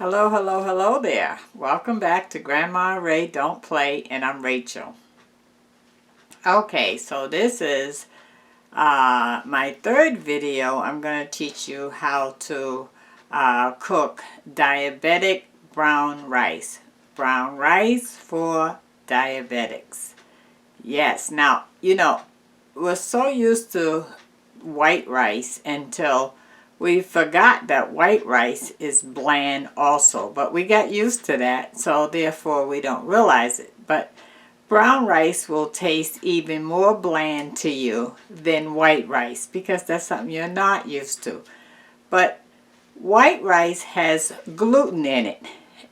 Hello, hello, hello there. Welcome back to Grandma Ray Don't Play, and I'm Rachel. Okay, so this is my third video. I'm going to teach you how to cook diabetic brown rice. Brown rice for diabetics. Yes, now, we're so used to white rice until we forgot that white rice is bland also, but we got used to that, so therefore we don't realize it. But brown rice will taste even more bland to you than white rice because that's something you're not used to. But white rice has gluten in it,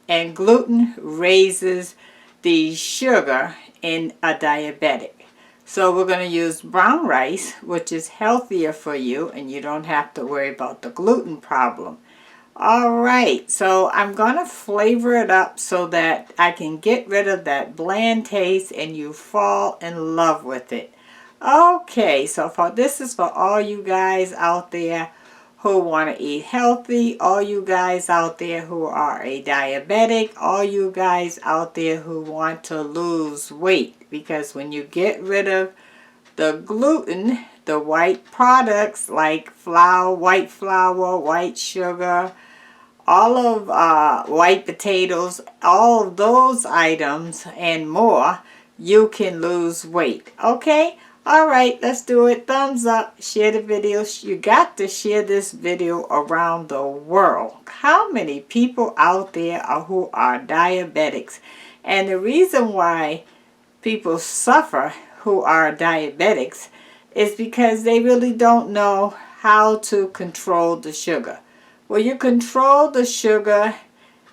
and gluten raises the sugar in a diabetic. So we're going to use brown rice, which is healthier for you, and you don't have to worry about the gluten problem. Alright, so I'm going to flavor it up so that I can get rid of that bland taste and you fall in love with it. Okay, so this is for all you guys out there who want to eat healthy, all you guys out there who are a diabetic, all you guys out there who want to lose weight. Because when you get rid of the gluten, the white products like flour, white sugar, all of white potatoes, all of those items and more, you can lose weight. Okay? Alright, let's do it. Thumbs up, share the video. You got to share this video around the world. How many people out there are who are diabetics? And the reason why people suffer who are diabetics is because they really don't know how to control the sugar. Well, you control the sugar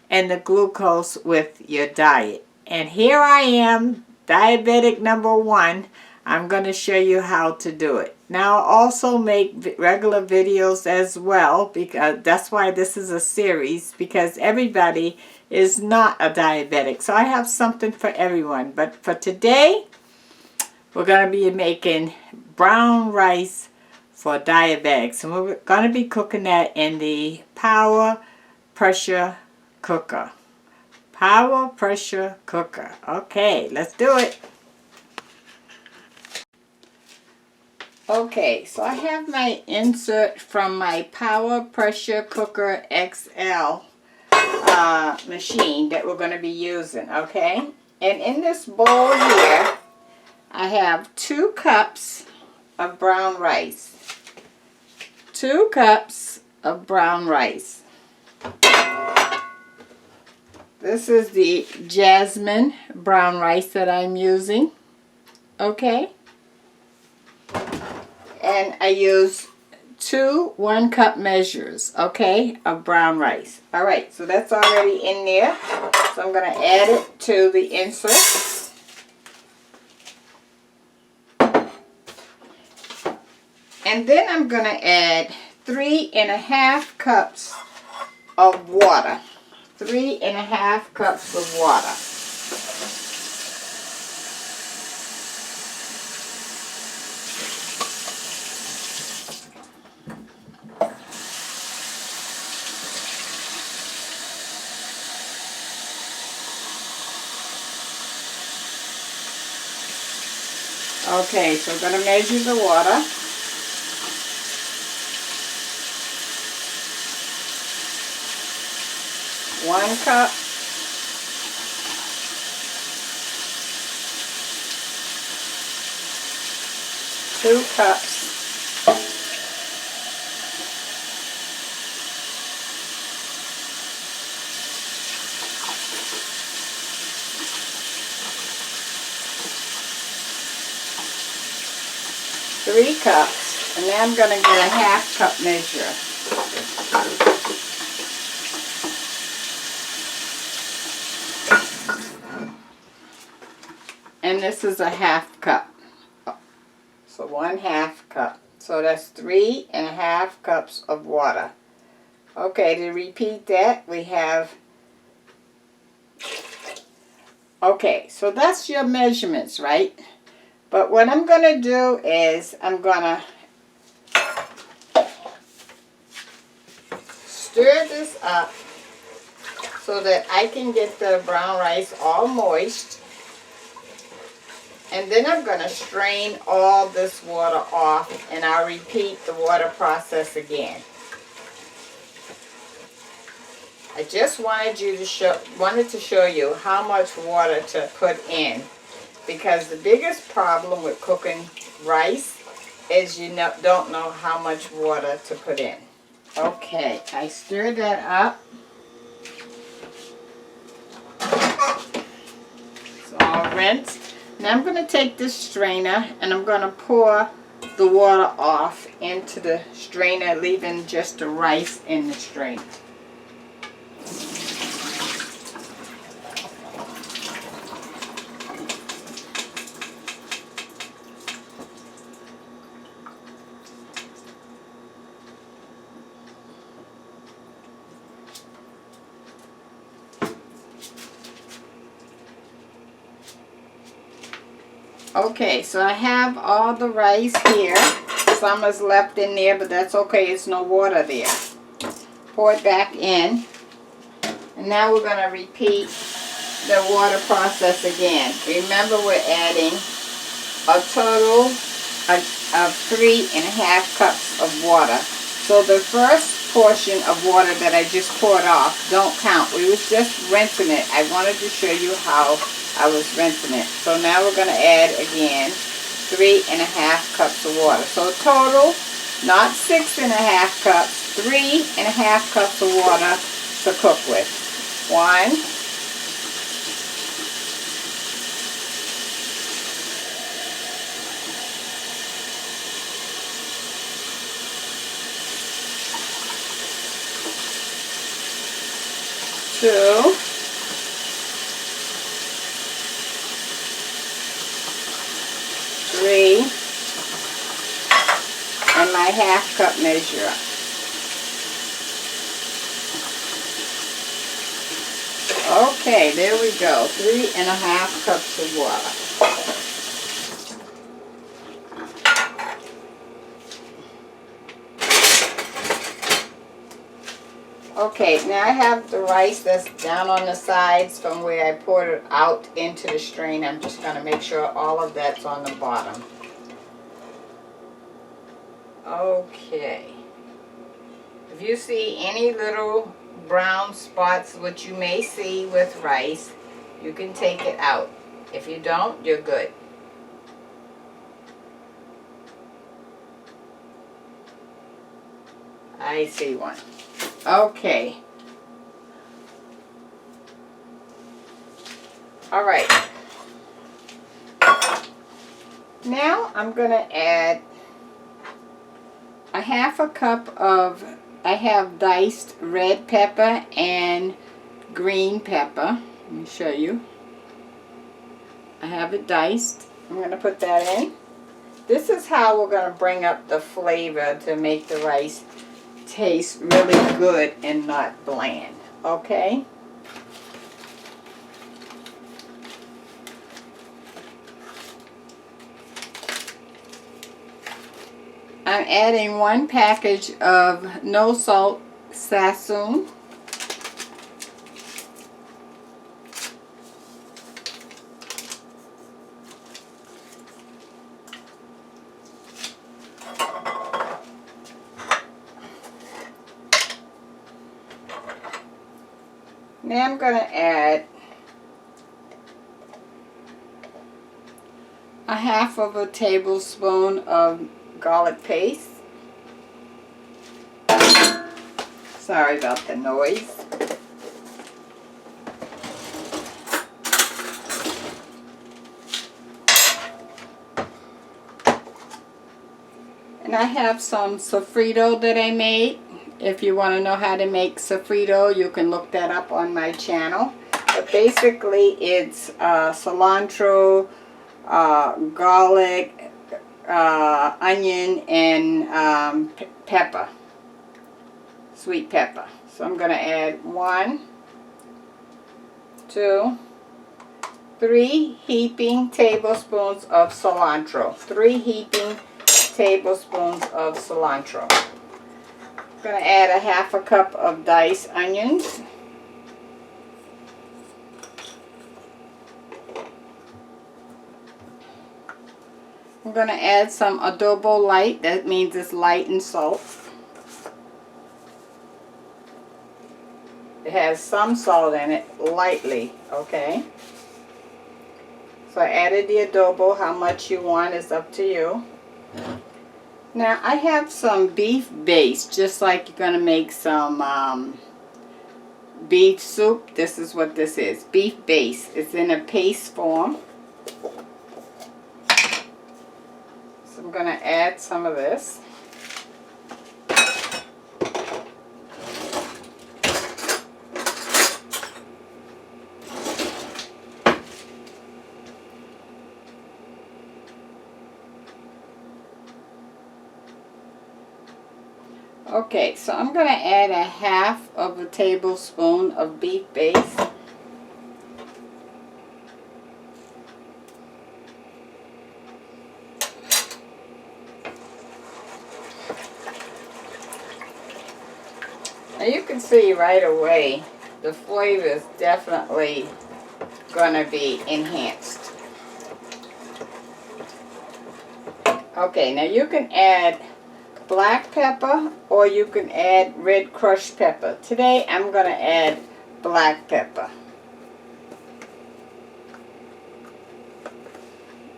and the glucose with your diet. And here I am, diabetic number 1. I'm going to show you how to do it. Now, I also make regular videos as well, because that's why this is a series, because everybody is not a diabetic. So I have something for everyone. But for today, we're going to be making brown rice for diabetics. And we're going to be cooking that in the Power Pressure Cooker. Power Pressure Cooker. Okay, let's do it. Okay, so I have my insert from my Power Pressure Cooker XL machine that we're going to be using, okay? And in this bowl here, I have 2 cups of brown rice. 2 cups of brown rice. This is the jasmine brown rice that I'm using, okay? And I use 2 1-cup measures, okay, of brown rice. Alright, so that's already in there. So I'm going to add it to the insert. And then I'm going to add 3½ cups of water. 3½ cups of water. Okay, so I'm going to measure the water. One cup. 2 cups. 3 cups, and then I'm going to get a ½ cup measure. And this is a ½ cup. So 1/2 cup. So that's 3½ cups of water. Okay, to repeat that, we have... Okay, so that's your measurements, right? But what I'm going to do is I'm going to stir this up so that I can get the brown rice all moist. And then I'm going to strain all this water off, and I'll repeat the water process again. I just wanted to show you how much water to put in, because the biggest problem with cooking rice is you don't know how much water to put in. Okay, I stirred that up. It's all rinsed. Now I'm going to take this strainer and I'm going to pour the water off into the strainer, leaving just the rice in the strainer. Okay, so I have all the rice here. Some is left in there, but that's okay. It's no water there. Pour it back in. And now we're going to repeat the water process again. Remember, we're adding a total of 3.5 cups of water. So the first portion of water that I just poured off don't count. We was just rinsing it. I wanted to show you how I was rinsing it. So now we're going to add again 3.5 cups of water. So total, not 6.5 cups, 3.5 cups of water to cook with. 1, 2, 3, and my 1/2 cup measure. Okay, there we go. 3.5 cups of water. Okay, now I have the rice that's down on the sides from where I poured it out into the strain. I'm just going to make sure all of that's on the bottom. Okay. If you see any little brown spots, which you may see with rice, you can take it out. If you don't, you're good. I see one. Okay. All right. Now I'm going to add a 1/2 cup of, I have diced red pepper and green pepper. Let me show you. I have it diced. I'm going to put that in. This is how we're going to bring up the flavor to make the rice taste really good and not bland. Okay? I'm adding 1 package of no salt sassoon. Now I'm going to add a 1/2 of a tablespoon of garlic paste. Sorry about the noise. And I have some sofrito that I made. If you want to know how to make sofrito, you can look that up on my channel. But basically it's cilantro, garlic, onion, and pepper, sweet pepper. So I'm going to add 1, 2, 3 heaping tablespoons of cilantro. 3 heaping tablespoons of cilantro. I'm going to add a 1/2 cup of diced onions. going to add some adobo light. That means it's light in salt. It has some salt in it, lightly, okay? So I added the adobo. How much you want is up to you. Now I have some beef base, just like you're going to make some beef soup. This is what this is, beef base. It's in a paste form. So I'm going to add some of this. Okay, so I'm going to add a half of a tablespoon of beef base. Now you can see right away the flavor is definitely going to be enhanced. Okay, now you can add black pepper or you can add red crushed pepper. Today I'm going to add black pepper.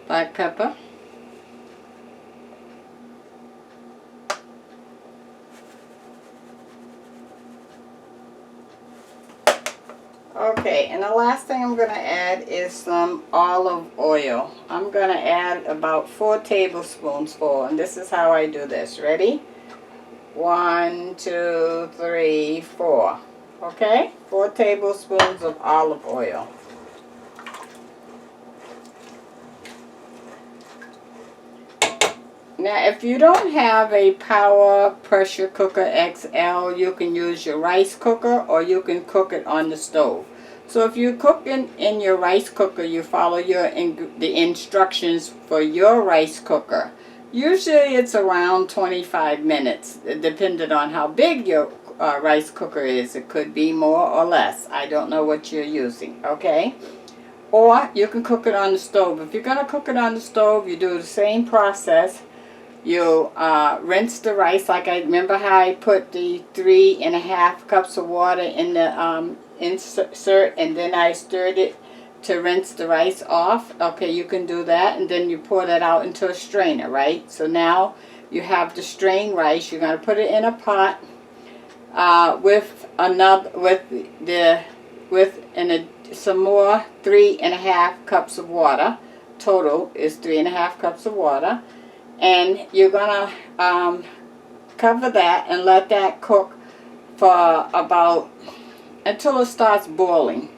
Black pepper. Okay, and the last thing I'm going to add is some olive oil. I'm going to add about 4 tablespoons full, and this is how I do this. Ready? 1, 2, 3, 4. Okay? 4 tablespoons of olive oil. Now, if you don't have a Power Pressure Cooker XL, you can use your rice cooker or you can cook it on the stove. So if you cook in your rice cooker, you follow the instructions for your rice cooker. Usually it's around 25 minutes, depending on how big your rice cooker is. It could be more or less. I don't know what you're using, okay? Or you can cook it on the stove. If you're going to cook it on the stove, you do the same process. You rinse the rice, like I remember how I put the 3½ cups of water in the insert, and then I stirred it to rinse the rice off. Okay, you can do that, and then you pour that out into a strainer, right? So now you have the strained rice. You're going to put it in a pot with some more 3½ cups of water. Total is 3½ cups of water. And you're going to cover that and let that cook for until it starts boiling.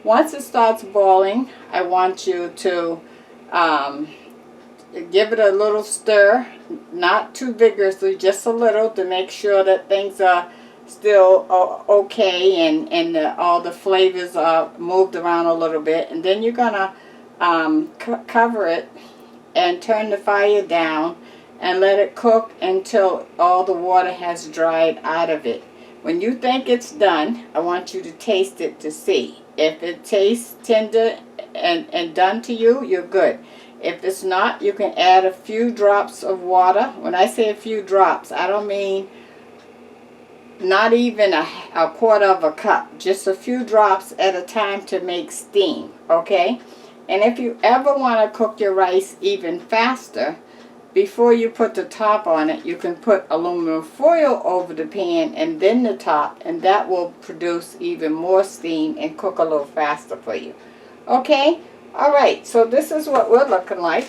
Once it starts boiling, I want you to give it a little stir, not too vigorously, just a little, to make sure that things are still okay and all the flavors are moved around a little bit. And then you're going to cover it and turn the fire down and let it cook until all the water has dried out of it. When you think it's done, I want you to taste it to see. If it tastes tender and done to you, you're good. If it's not, you can add a few drops of water. When I say a few drops, I don't mean not even a quarter of a cup. Just a few drops at a time to make steam, okay? And if you ever want to cook your rice even faster, before you put the top on it, you can put aluminum foil over the pan and then the top, and that will produce even more steam and cook a little faster for you. Okay? Alright, so this is what we're looking like.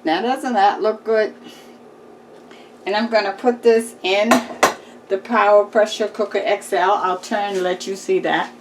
Now doesn't that look good? And I'm going to put this in the Power Pressure Cooker XL. I'll turn and let you see that.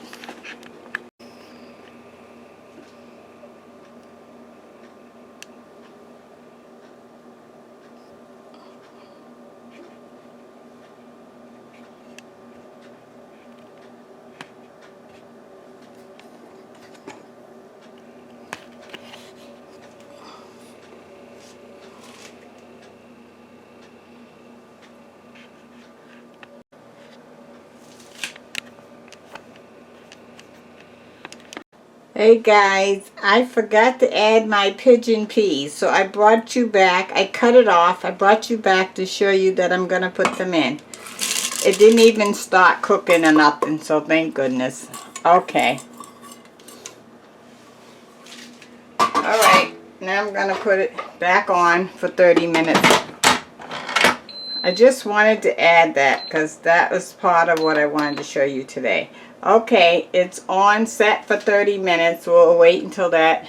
Hey guys, I forgot to add my pigeon peas, so I brought you back. I cut it off. I brought you back to show you that I'm going to put them in. It didn't even start cooking or nothing, so thank goodness. Okay. Alright, now I'm going to put it back on for 30 minutes. I just wanted to add that because that was part of what I wanted to show you today. Okay, it's on set for 30 minutes. We'll wait until that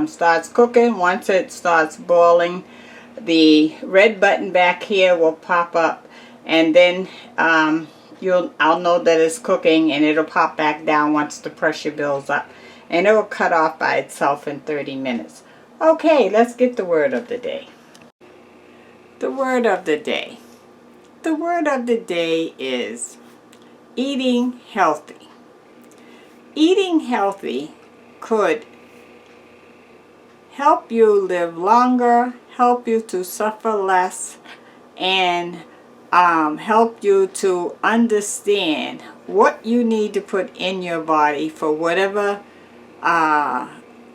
starts cooking. Once it starts boiling, the red button back here will pop up, and then I'll know that it's cooking, and it'll pop back down once the pressure builds up, and it will cut off by itself in 30 minutes. Okay, let's get the word of the day. The word of the day. The word of the day is eating healthy. Eating healthy could help you live longer, help you to suffer less, and help you to understand what you need to put in your body for whatever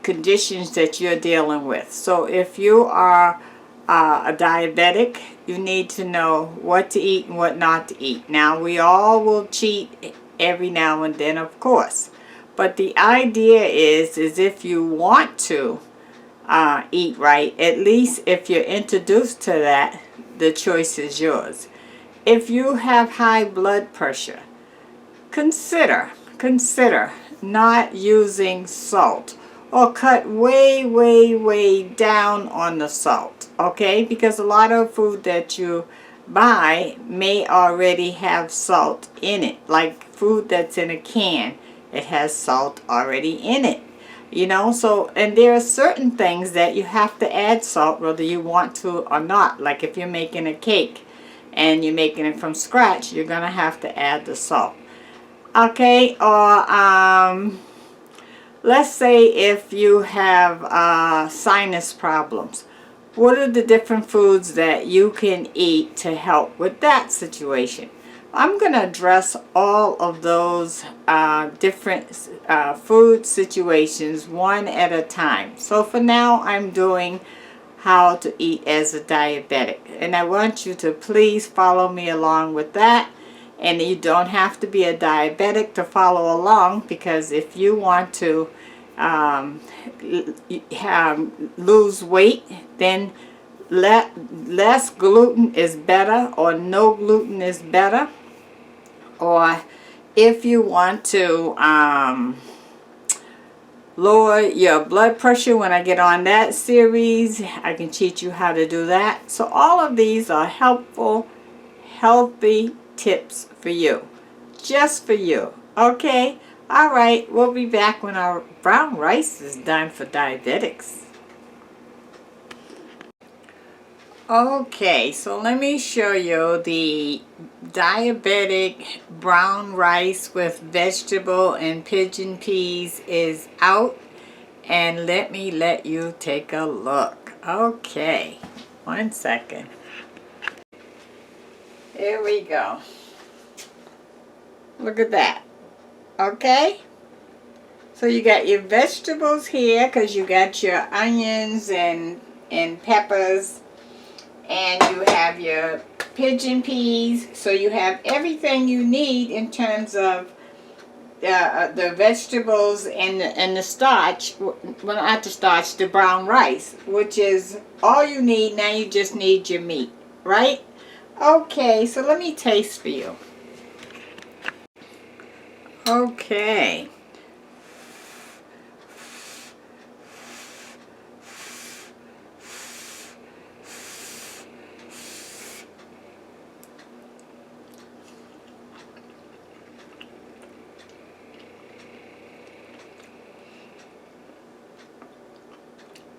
conditions that you're dealing with. So if you are a diabetic, you need to know what to eat and what not to eat. Now, we all will cheat every now and then, of course. But the idea is if you want to eat right, at least if you're introduced to that, the choice is yours. If you have high blood pressure, consider not using salt, or cut way down on the salt, okay? Because a lot of food that you buy may already have salt in it, like food that's in a can. It has salt already in it, you know. So, and there are certain things that you have to add salt whether you want to or not. Like if you're making a cake and you're making it from scratch, you're gonna have to add the salt, okay? Or let's say if you have sinus problems, what are the different foods that you can eat to help with that situation? I'm going to address all of those different food situations one at a time. So for now, I'm doing how to eat as a diabetic. And I want you to please follow me along with that. And you don't have to be a diabetic to follow along, because if you want to lose weight, then less gluten is better, or no gluten is better. Or if you want to lower your blood pressure, when I get on that series, I can teach you how to do that. So all of these are helpful, healthy tips for you, just for you, okay? All right, we'll be back when our brown rice is done for diabetics. Okay, so let me show you the diabetic brown rice with vegetable and pigeon peas is out, and let you take a look. Okay, 1 second. Here we go. Look at that. Okay, so you got your vegetables here because you got your onions and peppers, and you have your pigeon peas. So you have everything you need in terms of the vegetables and the starch. Well, not the starch, the brown rice, which is all you need. Now you just need your meat, right? Okay, so let me taste for you. Okay.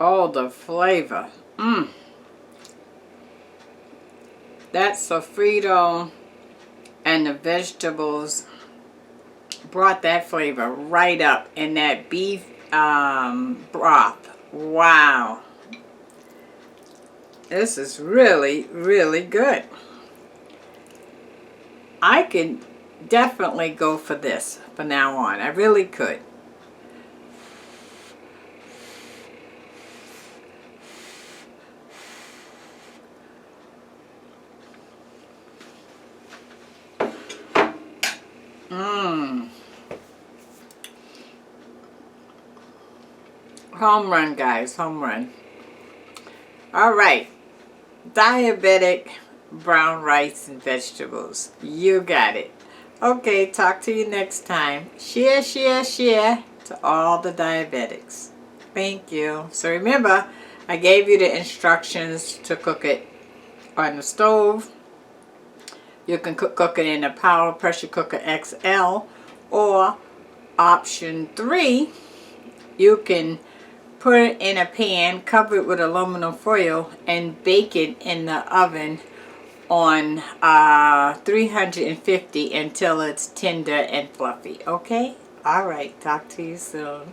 Oh, the flavor. That sofrito and the vegetables brought that flavor right up in that beef broth. Wow. This is really good. I could definitely go for this from now on. I really could. Mmm. Home run, guys. Home run. All right. Diabetic brown rice and vegetables. You got it. Okay, talk to you next time. Share, share, share to all the diabetics. Thank you. So remember, I gave you the instructions to cook it on the stove. You can cook it in a Power Pressure Cooker XL, or option 3, you can put it in a pan, cover it with aluminum foil, and bake it in the oven on 350 until it's tender and fluffy. Okay? All right. Talk to you soon.